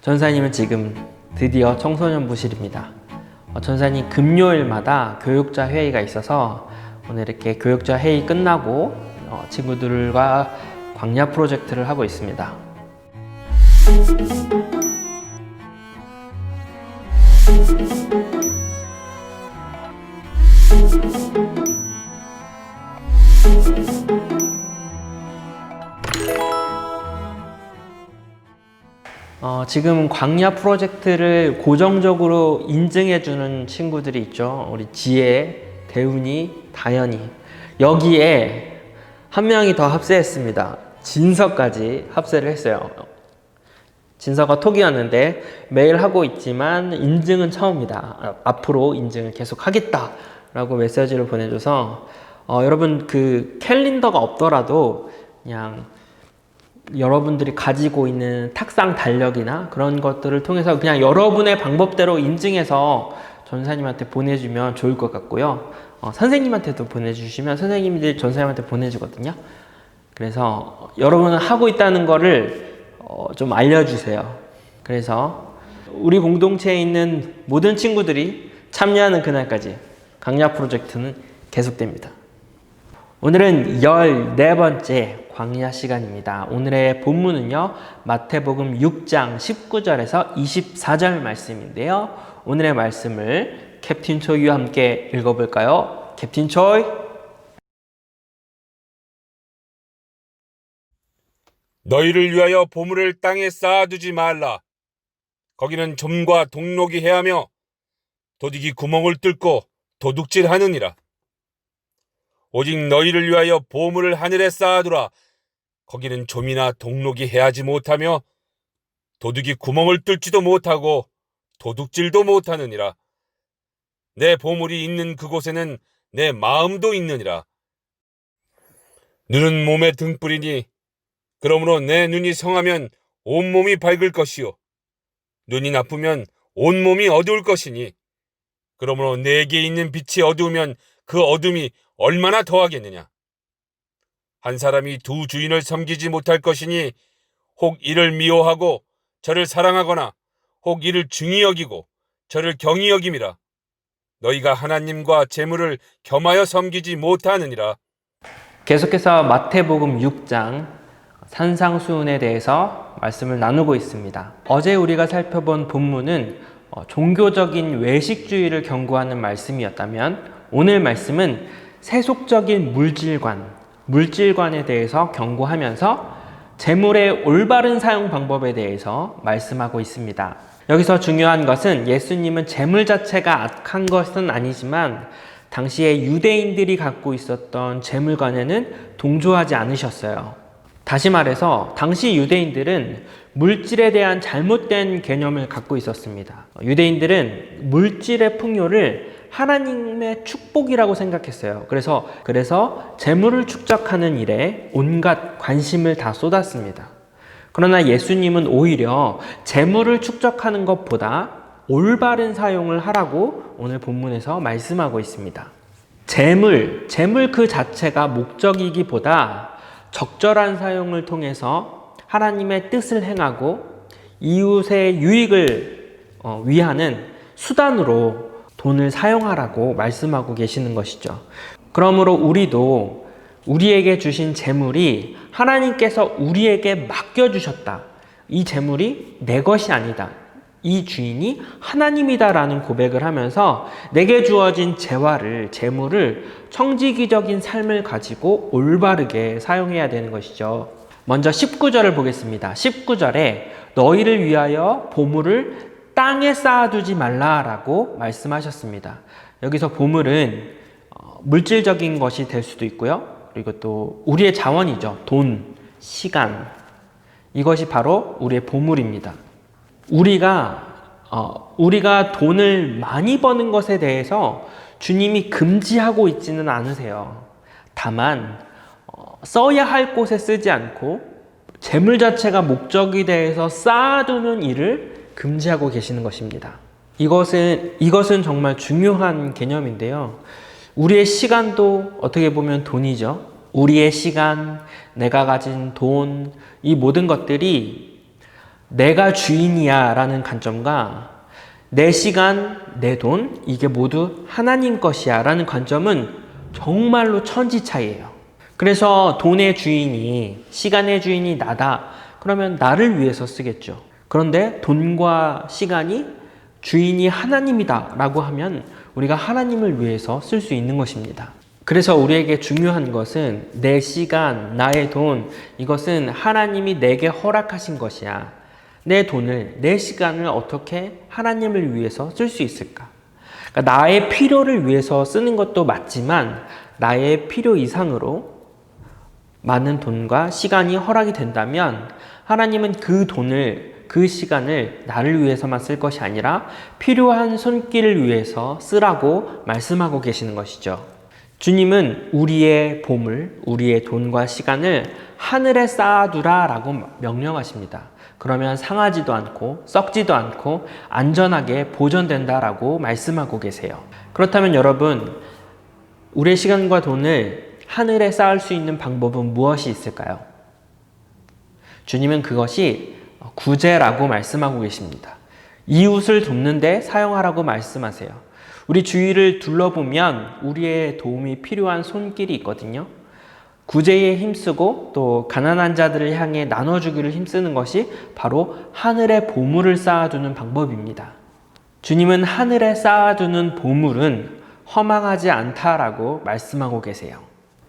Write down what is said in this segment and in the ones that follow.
전사님은 지금 드디어 청소년부실입니다. 전사님 금요일마다 교육자 회의가 있어서 오늘 이렇게 교육자 회의 끝나고 친구들과 광야 프로젝트를 하고 있습니다. 지금 광야 프로젝트를 고정적으로 인증해주는 친구들이 있죠. 우리 지혜, 대훈이, 다현이. 여기에 한 명이 더 합세했습니다. 진서까지 합세를 했어요. 진서가 톡이었는데 매일 하고 있지만 인증은 처음이다. 앞으로 인증을 계속 하겠다 라고 메시지를 보내줘서 여러분 그 캘린더가 없더라도 그냥 여러분들이 가지고 있는 탁상 달력이나 그런 것들을 통해서 그냥 여러분의 방법대로 인증해서 전사님한테 보내주면 좋을 것 같고요. 선생님한테도 보내주시면 선생님들이 전사님한테 보내주거든요. 그래서 여러분은 하고 있다는 거를 좀 알려주세요. 그래서 우리 공동체에 있는 모든 친구들이 참여하는 그날까지 광야 프로젝트는 계속됩니다. 오늘은 14번째 광야 시간입니다. 오늘의 본문은요, 마태복음 6장 19절에서 24절 말씀인데요. 오늘의 말씀을 캡틴 초이와 함께 읽어볼까요? 캡틴 초이. 너희를 위하여 보물을 땅에 쌓아두지 말라. 거기는 좀과 동록이 해하며 도둑이 구멍을 뚫고 도둑질하느니라. 오직 너희를 위하여 보물을 하늘에 쌓아두라. 거기는 좀이나 동록이 해하지 못하며 도둑이 구멍을 뚫지도 못하고 도둑질도 못하느니라. 내 보물이 있는 그곳에는 내 마음도 있느니라. 눈은 몸의 등불이니 그러므로 내 눈이 성하면 온몸이 밝을 것이요 눈이 나쁘면 온몸이 어두울 것이니 그러므로 내게 있는 빛이 어두우면 그 어둠이 얼마나 더하겠느냐. 한 사람이 두 주인을 섬기지 못할 것이니 혹 이를 미워하고 저를 사랑하거나 혹 이를 중히 여기고 저를 경히 여김이라. 너희가 하나님과 재물을 겸하여 섬기지 못하느니라. 계속해서 마태복음 6장 산상수훈에 대해서 말씀을 나누고 있습니다. 어제 우리가 살펴본 본문은 종교적인 외식주의를 경고하는 말씀이었다면 오늘 말씀은 세속적인 물질관에 대해서 경고하면서 재물의 올바른 사용 방법에 대해서 말씀하고 있습니다. 여기서 중요한 것은 예수님은 재물 자체가 악한 것은 아니지만 당시에 유대인들이 갖고 있었던 재물관에는 동조하지 않으셨어요. 다시 말해서 당시 유대인들은 물질에 대한 잘못된 개념을 갖고 있었습니다. 유대인들은 물질의 풍요를 하나님의 축복이라고 생각했어요. 그래서 재물을 축적하는 일에 온갖 관심을 다 쏟았습니다. 그러나 예수님은 오히려 재물을 축적하는 것보다 올바른 사용을 하라고 오늘 본문에서 말씀하고 있습니다. 재물 그 자체가 목적이기보다 적절한 사용을 통해서 하나님의 뜻을 행하고 이웃의 유익을 위하는 수단으로 돈을 사용하라고 말씀하고 계시는 것이죠. 그러므로 우리도 우리에게 주신 재물이 하나님께서 우리에게 맡겨주셨다. 이 재물이 내 것이 아니다. 이 주인이 하나님이다라는 고백을 하면서 내게 주어진 재물을 청지기적인 삶을 가지고 올바르게 사용해야 되는 것이죠. 먼저 19절을 보겠습니다. 19절에 너희를 위하여 보물을 땅에 쌓아두지 말라라고 말씀하셨습니다. 여기서 보물은 물질적인 것이 될 수도 있고요. 그리고 또 우리의 자원이죠. 돈, 시간. 이것이 바로 우리의 보물입니다. 우리가 돈을 많이 버는 것에 대해서 주님이 금지하고 있지는 않으세요. 다만 써야 할 곳에 쓰지 않고 재물 자체가 목적이 되어서 쌓아두는 일을 금지하고 계시는 것입니다. 이것은 정말 중요한 개념인데요. 우리의 시간도 어떻게 보면 돈이죠. 우리의 시간, 내가 가진 돈, 이 모든 것들이 내가 주인이야 라는 관점과 내 시간, 내 돈, 이게 모두 하나님 것이야 라는 관점은 정말로 천지 차이예요. 그래서 돈의 주인이, 시간의 주인이 나다. 그러면 나를 위해서 쓰겠죠. 그런데 돈과 시간이 주인이 하나님이다 라고 하면 우리가 하나님을 위해서 쓸 수 있는 것입니다. 그래서 우리에게 중요한 것은 내 시간, 나의 돈, 이것은 하나님이 내게 허락하신 것이야. 내 돈을, 내 시간을 어떻게 하나님을 위해서 쓸 수 있을까? 그러니까 나의 필요를 위해서 쓰는 것도 맞지만 나의 필요 이상으로 많은 돈과 시간이 허락이 된다면 하나님은 그 돈을, 그 시간을 나를 위해서만 쓸 것이 아니라 필요한 손길을 위해서 쓰라고 말씀하고 계시는 것이죠. 주님은 우리의 보물, 우리의 돈과 시간을 하늘에 쌓아두라 라고 명령하십니다. 그러면 상하지도 않고 썩지도 않고 안전하게 보존된다라고 말씀하고 계세요. 그렇다면 여러분, 우리의 시간과 돈을 하늘에 쌓을 수 있는 방법은 무엇이 있을까요? 주님은 그것이 구제라고 말씀하고 계십니다. 이웃을 돕는데 사용하라고 말씀하세요. 우리 주위를 둘러보면 우리의 도움이 필요한 손길이 있거든요. 구제에 힘쓰고 또 가난한 자들을 향해 나눠주기를 힘쓰는 것이 바로 하늘에 보물을 쌓아두는 방법입니다. 주님은 하늘에 쌓아두는 보물은 허망하지 않다라고 말씀하고 계세요.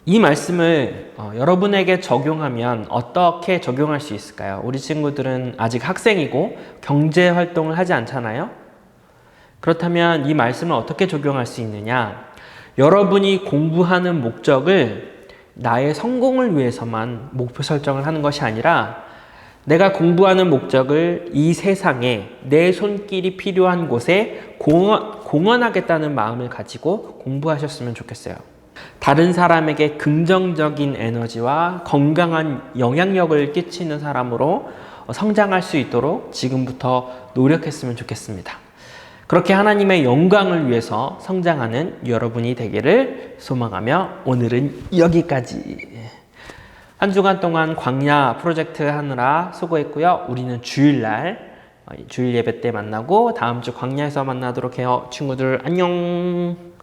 이 말씀을 여러분에게 적용하면 어떻게 적용할 수 있을까요? 우리 친구들은 아직 학생이고 경제 활동을 하지 않잖아요? 그렇다면 이 말씀을 어떻게 적용할 수 있느냐? 여러분이 공부하는 목적을 나의 성공을 위해서만 목표 설정을 하는 것이 아니라 내가 공부하는 목적을 이 세상에 내 손길이 필요한 곳에 공헌하겠다는 마음을 가지고 공부하셨으면 좋겠어요. 다른 사람에게 긍정적인 에너지와 건강한 영향력을 끼치는 사람으로 성장할 수 있도록 지금부터 노력했으면 좋겠습니다. 그렇게 하나님의 영광을 위해서 성장하는 여러분이 되기를 소망하며 오늘은 여기까지. 한 주간 동안 광야 프로젝트 하느라 수고했고요. 우리는 주일 예배 때 만나고 다음 주 광야에서 만나도록 해요. 친구들 안녕.